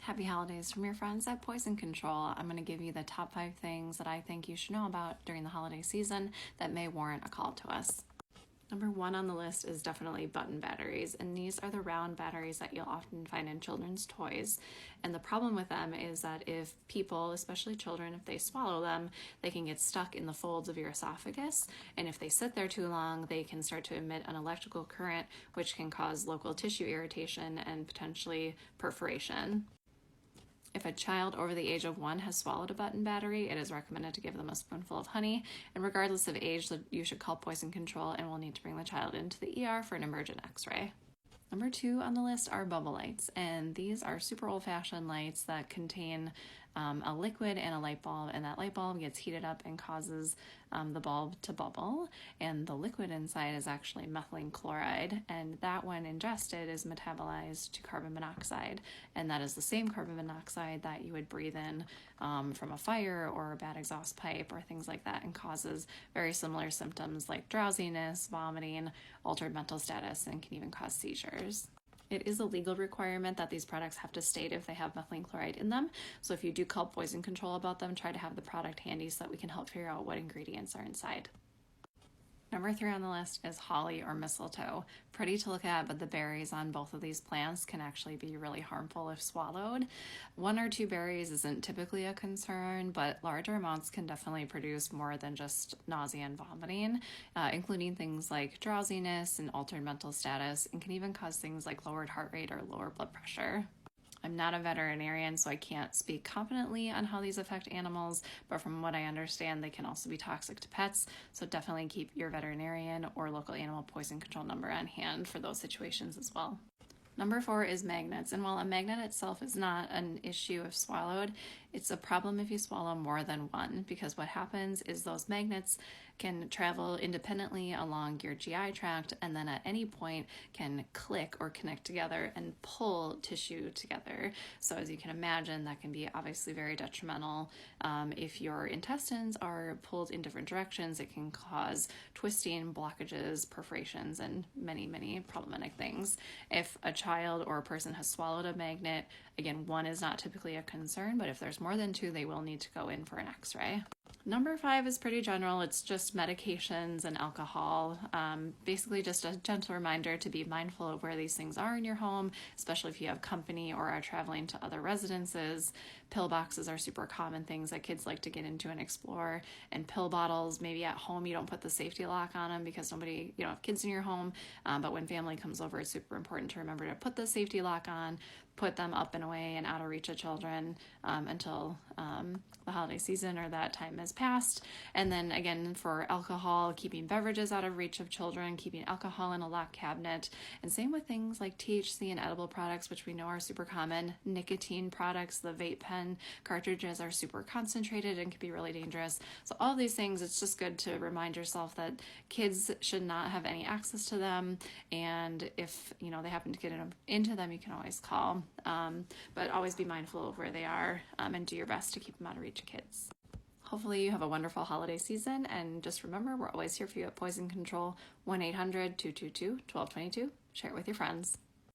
Happy holidays from your friends at Poison Control. I'm going to give you the top 5 things that I think you should know about during the holiday season that may warrant a call to us. Number 1 on the list is definitely button batteries, and these are the round batteries that you'll often find in children's toys. And the problem with them is that if people, especially children, if they swallow them, they can get stuck in the folds of your esophagus, and if they sit there too long, they can start to emit an electrical current, which can cause local tissue irritation and potentially perforation. If a child over the age of 1 has swallowed a button battery, it is recommended to give them a spoonful of honey. And regardless of age, you should call Poison Control and we'll need to bring the child into the ER for an emergent x-ray. Number 2 on the list are bubble lights, and these are super old-fashioned lights that contain a liquid and a light bulb, and that light bulb gets heated up and causes the bulb to bubble, and the liquid inside is actually methylene chloride, and that, when ingested, is metabolized to carbon monoxide, and that is the same carbon monoxide that you would breathe in from a fire or a bad exhaust pipe or things like that, and causes very similar symptoms like drowsiness, vomiting, altered mental status, and can even cause seizures. It is a legal requirement that these products have to state if they have methylene chloride in them. So if you do call Poison Control about them, try to have the product handy so that we can help figure out what ingredients are inside. Number 3 on the list is holly or mistletoe. Pretty to look at, but the berries on both of these plants can actually be really harmful if swallowed. 1 or 2 berries isn't typically a concern, but larger amounts can definitely produce more than just nausea and vomiting, including things like drowsiness and altered mental status, and can even cause things like lowered heart rate or lower blood pressure. I'm not a veterinarian, so I can't speak confidently on how these affect animals, but from what I understand, they can also be toxic to pets, so definitely keep your veterinarian or local animal poison control number on hand for those situations as well. Number 4 is magnets, and while a magnet itself is not an issue if swallowed, it's a problem if you swallow more than one, because what happens is those magnets can travel independently along your GI tract and then at any point can click or connect together and pull tissue together. So as you can imagine, that can be obviously very detrimental. If your intestines are pulled in different directions, it can cause twisting, blockages, perforations, and many, many problematic things. If a child or a person has swallowed a magnet, again, 1 is not typically a concern, but if there's more than 2, they will need to go in for an x-ray. Number 5 is pretty general. It's just medications and alcohol. Basically just a gentle reminder to be mindful of where these things are in your home, especially if you have company or are traveling to other residences. Pill boxes are super common things that kids like to get into and explore. And pill bottles, maybe at home you don't put the safety lock on them because you don't have kids in your home. But when family comes over, it's super important to remember to put the safety lock on, put them up and away and out of reach of children until the holiday season or that time has passed. And then again, for alcohol, keeping beverages out of reach of children, keeping alcohol in a locked cabinet, and same with things like THC and edible products, which we know are super common. Nicotine products, the vape pen cartridges are super concentrated and can be really dangerous. So all these things, it's just good to remind yourself that kids should not have any access to them, and if they happen to get into them, you can always call. But always be mindful of where they are and do your best to keep them out of reach of kids. Hopefully you have a wonderful holiday season, and just remember, we're always here for you at Poison Control. 1-800-222-1222. Share it with your friends.